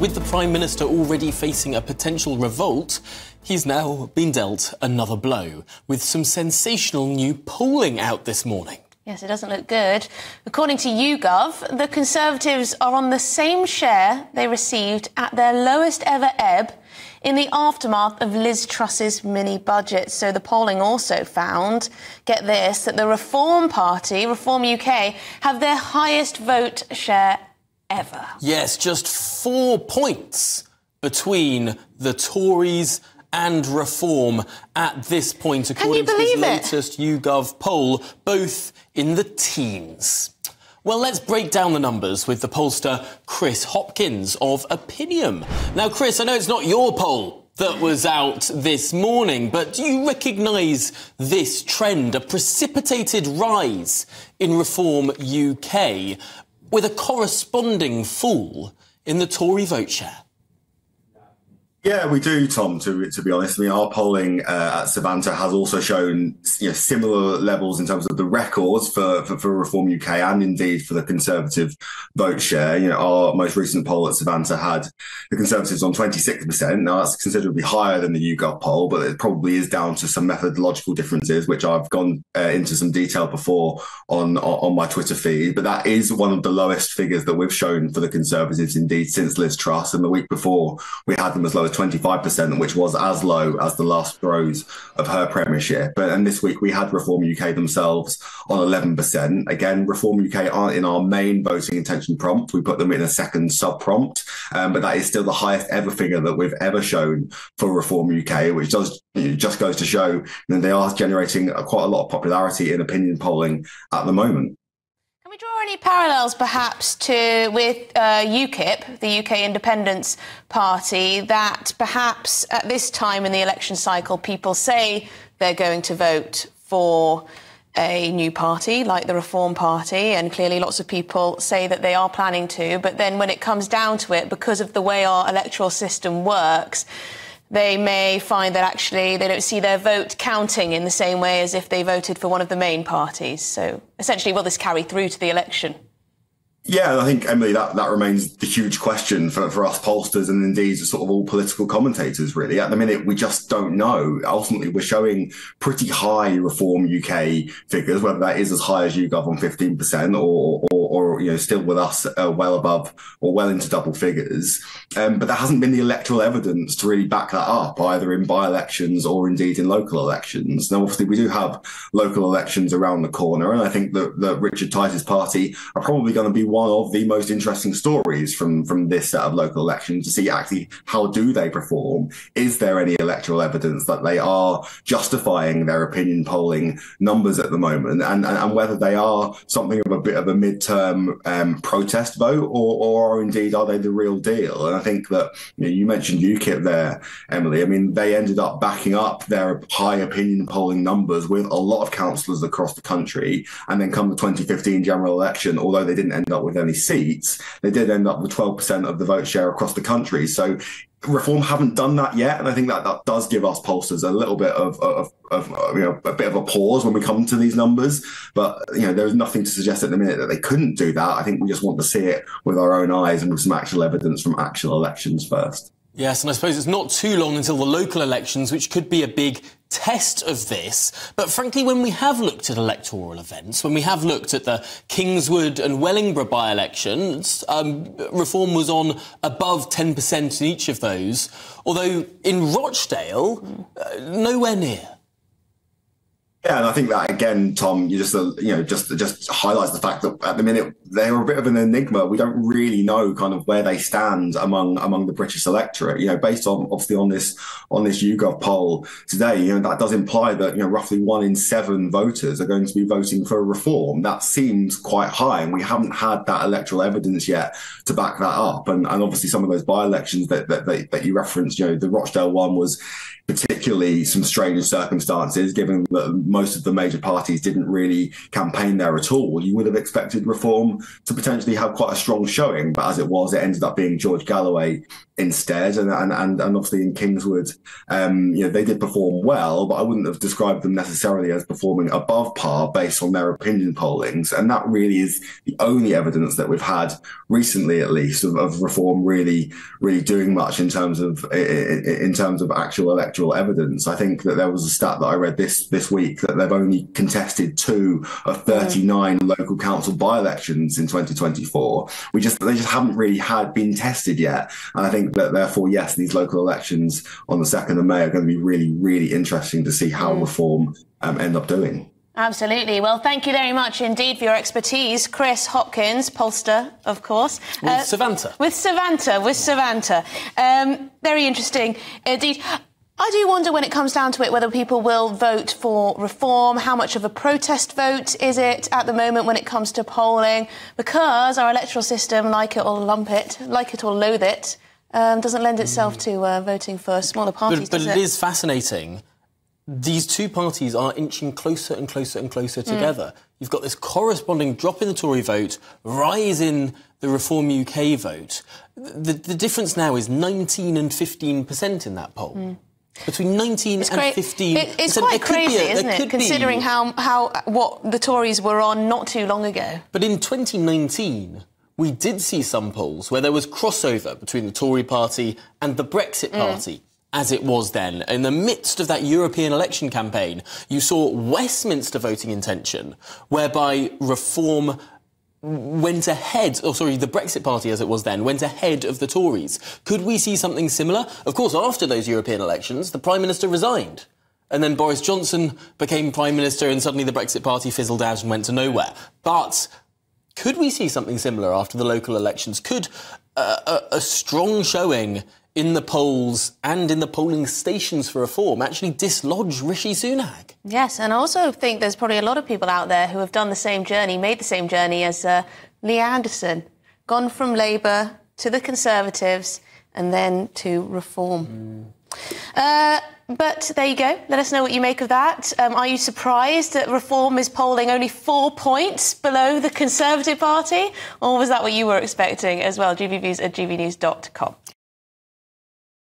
with the Prime Minister already facing a potential revolt, he's now been dealt another blow with some sensational new polling out this morning. Yes, it doesn't look good. According to YouGov, the Conservatives are on the same share they received at their lowest ever ebb in the aftermath of Liz Truss's mini-budget. So the polling also found, get this, that the Reform Party, Reform UK, have their highest vote share ever. Yes, just 4 points between the Tories and Reform at this point, according to this latest YouGov poll, both in the teens. Well, let's break down the numbers with the pollster Chris Hopkins of Opinium. Now, Chris, I know it's not your poll that was out this morning, but do you recognise this trend, a precipitated rise in Reform UK with a corresponding fall in the Tory vote share? Yeah, we do, Tom, to be honest. I mean, our polling at Savanta has also shown similar levels in terms of the records for Reform UK and indeed for the Conservative vote share. Our most recent poll at Savanta had the Conservatives on 26%. Now, that's considerably higher than the YouGov poll, but it probably is down to some methodological differences, which I've gone into some detail before on my Twitter feed. But that is one of the lowest figures that we've shown for the Conservatives, indeed, since Liz Truss. And the week before, we had them as low as 25%, which was as low as the last throes of her premiership. And this week we had Reform UK themselves on 11%. Again, Reform UK aren't in our main voting intention prompt. We put them in a second sub-prompt, but that is still the highest ever figure that we've ever shown for Reform UK, which just goes to show that they are generating quite a lot of popularity in opinion polling at the moment. Can we draw any parallels, perhaps, with UKIP, the UK Independence Party, that perhaps at this time in the election cycle, people say they're going to vote for a new party like the Reform Party, and clearly lots of people say that they are planning to, but then when it comes down to it, because of the way our electoral system works, they may find that actually they don't see their vote counting in the same way as if they voted for one of the main parties. So essentially, will this carry through to the election? Yeah, and I think, Emily, that remains the huge question for us pollsters and indeed sort of all political commentators, really. At the minute, we just don't know. Ultimately, we're showing pretty high Reform UK figures, whether that is as high as YouGov on 15% or still with us well above or well into double figures. But there hasn't been the electoral evidence to really back that up, either in by-elections or indeed in local elections. Now, obviously, we do have local elections around the corner, and I think that Richard Tice's party are probably going to be one of the most interesting stories from this set of local elections, to see actually how do they perform. Is there any electoral evidence that they are justifying their opinion polling numbers at the moment, and whether they are something of a bit of a midterm protest vote, or indeed are they the real deal? And I think that you mentioned UKIP there, Emily. I mean, they ended up backing up their high opinion polling numbers with a lot of councillors across the country, and then come the 2015 general election, although they didn't end up with any seats, they did end up with 12% of the vote share across the country. So Reform haven't done that yet, and I think that does give us pollsters a little bit of a bit of a pause when we come to these numbers. But there's nothing to suggest at the minute that they couldn't do that. I think we just want to see it with our own eyes and with some actual evidence from actual elections first. Yes, and I suppose it's not too long until the local elections, which could be a big test of this. But frankly, when we have looked at electoral events, when we have looked at the Kingswood and Wellingborough by-elections, Reform was on above 10% in each of those, although in Rochdale, nowhere near. Yeah, and I think that again, Tom, you just highlights the fact that at the minute they're a bit of an enigma. We don't really know kind of where they stand among the British electorate. Based on obviously on this YouGov poll today, that does imply that roughly 1 in 7 voters are going to be voting for Reform. That seems quite high, and we haven't had that electoral evidence yet to back that up. And obviously some of those by-elections that you referenced, the Rochdale one was particularly some strange circumstances, given that most of the major parties didn't really campaign there at all. You would have expected Reform to potentially have quite a strong showing, but as it was, it ended up being George Galloway instead, and obviously in Kingswood, they did perform well, but I wouldn't have described them necessarily as performing above par based on their opinion pollings, and that really is the only evidence that we've had recently, at least, of Reform really doing much in terms of actual electoral evidence. I think that there was a stat that I read this week that they've only contested 2 of 39 local council by-elections in 2024. They just haven't really been tested yet, and I think that therefore, yes, these local elections on the 2nd of May are going to be really, really interesting to see how Reform end up doing. Absolutely. Well, thank you very much indeed for your expertise. Chris Hopkins, pollster, of course. With Savanta. With Savanta. Very interesting indeed. I do wonder, when it comes down to it, whether people will vote for Reform. How much of a protest vote is it at the moment when it comes to polling? Because our electoral system, like it or lump it, like it or loathe it, doesn't lend itself to voting for smaller parties, but it is fascinating. These two parties are inching closer and closer and closer together. You've got this corresponding drop in the Tory vote, rise in the Reform UK vote. The difference now is 19 and 15% in that poll. Between 19 and 15. It's quite crazy, isn't it, considering what the Tories were on not too long ago. But in 2019, we did see some polls where there was crossover between the Tory party and the Brexit party, as it was then. In the midst of that European election campaign, you saw Westminster voting intention, whereby Reform went ahead, the Brexit party, as it was then, went ahead of the Tories. Could we see something similar? Of course, after those European elections, the Prime Minister resigned. And then Boris Johnson became Prime Minister, and suddenly the Brexit party fizzled out and went to nowhere. But could we see something similar after the local elections? Could a strong showing in the polls and in the polling stations for Reform actually dislodge Rishi Sunak? Yes, and I also think there's probably a lot of people out there who have done the same journey, made the same journey as Lee Anderson, gone from Labour to the Conservatives and then to Reform. But there you go. Let us know what you make of that. Are you surprised that Reform is polling only 4 points below the Conservative Party? Or was that what you were expecting as well? GBViews at gbnews.com.